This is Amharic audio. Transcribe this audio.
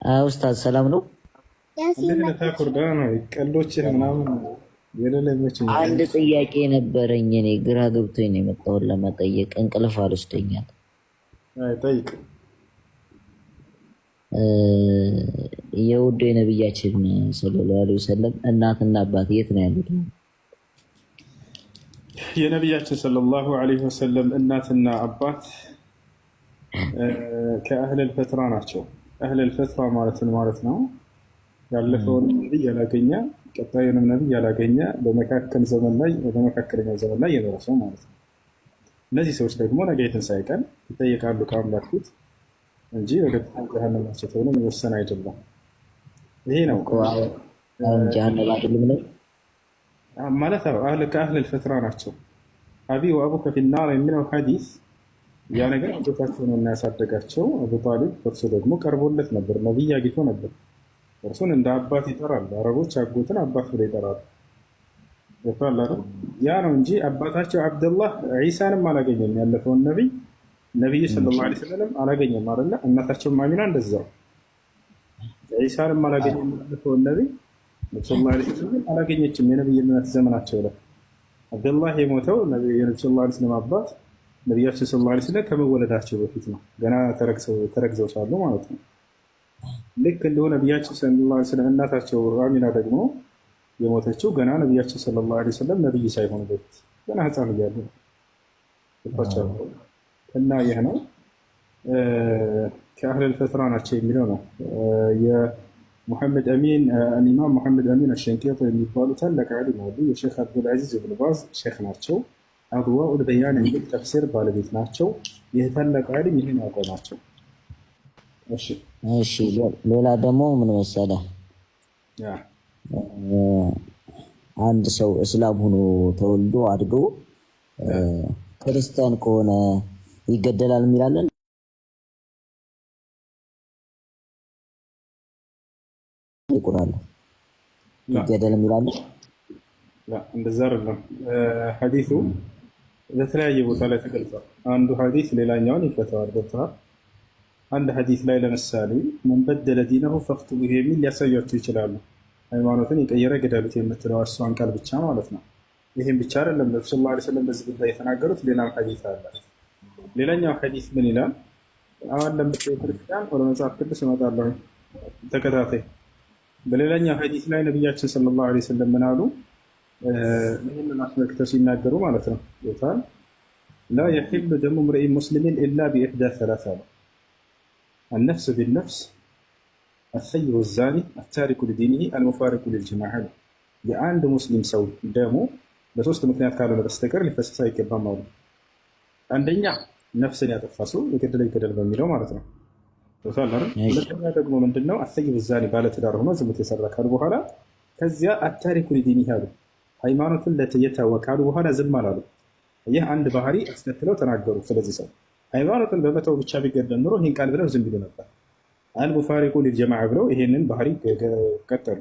ኡስታዝ ሰላም ነው? አንድ ጥያቄ ነበረኝ። እኔ ግራ ገብቶኝ ነው የመጣሁት ለመጠየቅ። እንቅልፍ አልወስደኛል። ጠይቅ። የውዱ የነብያችን ሰለላሁ ዐለይሂ ወሰለም እናትና አባት የት ነው ያሉት? የነብያችን ሰለላሁ ዐለይሂ ወሰለም እናትና አባት ከአህለል ፈትራ ናቸው። አህለል ፈትራ ማለትን ማለት ነው ያለፈውን ነቢይ ያላገኘ ቀጣዩንም ነቢይ ያላገኘ በመካከለኛው ዘመን ላይ የደረሰው ማለት ነው። እነዚህ ሰዎች ደግሞ ነገ የትንሣኤ ቀን ይጠየቃሉ ከአምላክ ፊት እንጂ በቀጥታ ጀሃነም ናቸው ተብሎ መወሰን አይደለም። ይሄ ነው ጀሃነም አይደለም ነው ማለት ከአህለል ፈትራ ናቸው። አቢ ወአቡከ ፊናር የሚለው ሐዲስ ያ ነገር አባታቸው ነው የሚያሳደጋቸው። አቡ ጣሊብ እርሱ ደግሞ ቀርቦለት ነበር፣ ነቢይ አግኝቶ ነበር። እርሱን እንደ አባት ይጠራል። አረቦች አጎትን አባት ብለው ይጠራሉ። ያ ነው እንጂ አባታቸው አብደላህ ዒሳንም አላገኘም። ያለፈውን ነቢይ ሰለላሁ ዐለይሂ ወሰለም አላገኘም አይደለ? እናታቸው አሚና እንደዛው ዒሳንም አላገኘም። ያለፈውን ነቢይ ሰለላሁ ዐለይሂ ወሰለም አላገኘችም። የነቢይነት ዘመናቸው ላይ አብደላህ የሞተው የነቢዩ ሰለላሁ ዐለይሂ ወሰለም አባት ነቢያችን ሰለላሁ ዐለይሂ ወሰለም ከመወለዳቸው በፊት ነው። ገና ተረግዘው ሳሉ ማለት ነው። ልክ እንደሆነ ነቢያችን ሰለላሁ ዐለይሂ ወሰለም እናታቸው አሚና ደግሞ የሞተችው ገና ነቢያችን ሰለላሁ ዐለይሂ ወሰለም ነቢይ ሳይሆኑ በፊት ገና ሕፃን እያሉ ነው። እና ይህ ነው ከአህለል ፈትራ ናቸው የሚለው ነው። የሙሐመድ አሚን ኢማም ሙሐመድ አሚን አሸንቂጥ የሚባሉ ታላቅ ዓሊም አሉ። የሼክ አብዱልዓዚዝ ብን ባዝ ሼክ ናቸው። አድዋኡል በያን የሚል ተፍሲር ባለቤት ናቸው። ይህ ታላቅ ዓሊም ይህን ያውቀው ናቸው። እሺ ሌላ ደግሞ ምን መሰለህ፣ አንድ ሰው እስላም ሆኖ ተወልዶ አድጎ ክርስቲያን ከሆነ ይገደላል የሚላለን ይቁራል ይገደል የሚላለን እንደዛ አይደለም። ሐዲሱ በተለያየ ቦታ ላይ ተገልጿል። አንዱ ሐዲስ ሌላኛውን ይፈታዋል። ገብቶሃል? አንድ ሐዲስ ላይ ለምሳሌ መን በደለ ዲነሁ ፈቅቱሉሁ የሚል ሊያሳያቸው ይችላሉ። ሃይማኖትን የቀየረ ግደሉት የምትለው እሷን ቃል ብቻ ማለት ነው። ይህም ብቻ አይደለም። ነብዩ ሰለላሁ ዐለይሂ ወሰለም በዚህ ጉዳይ የተናገሩት ሌላም ሐዲስ አለ። ሌላኛው ሐዲስ ምን ይላል? አሁን ለምትለው ክርስቲያን ወደ መጽሐፍ ቅዱስ እመጣለሁ፣ ተከታታይ። በሌላኛው ሐዲስ ላይ ነቢያችን ሰለላሁ ዐለይሂ ወሰለም ምን አሉ? ይህንን አስመልክተው ሲናገሩ ማለት ነው ይታል ላ የሒሉ ደሙ ምርኢን ሙስሊሚን ኢላ ቢኢሕዳ ሰላሳ ነው። አነፍስ ቢነፍስ፣ አሰይሩ ዛኒ፣ አታሪኩ ሊዲኒሂ፣ አልሙፋሪቁ ሊልጀማዓ ነው። የአንድ ሙስሊም ሰው ደሙ በሶስት ምክንያት ካልሆነ በስተቀር ሊፈሰስ አይገባም አሉ። አንደኛ ነፍስን ያጠፋ ሰው የገደለ ይገደል በሚለው ማለት ነው። ሁለተኛ ደግሞ ምንድነው? አሰይሩ ዛኒ ባለትዳር ሆኖ ዝሙት የሰራ ካሉ በኋላ ከዚያ አታሪኩ ሊዲኒሂ አሉ ሃይማኖትን የተወ ካሉ በኋላ ዝም አላሉ። ይህ አንድ ባህሪ አስከትለው ተናገሩ። ስለዚህ ሰው ሃይማኖትን በመተው ብቻ ቢገደል ኑሮ ይህን ቃል ብለው ዝም ቢሉ ነበር። አልሙፋሪቁ ሊልጀማዓ ብለው ይሄንን ባህሪ ቀጠሉ።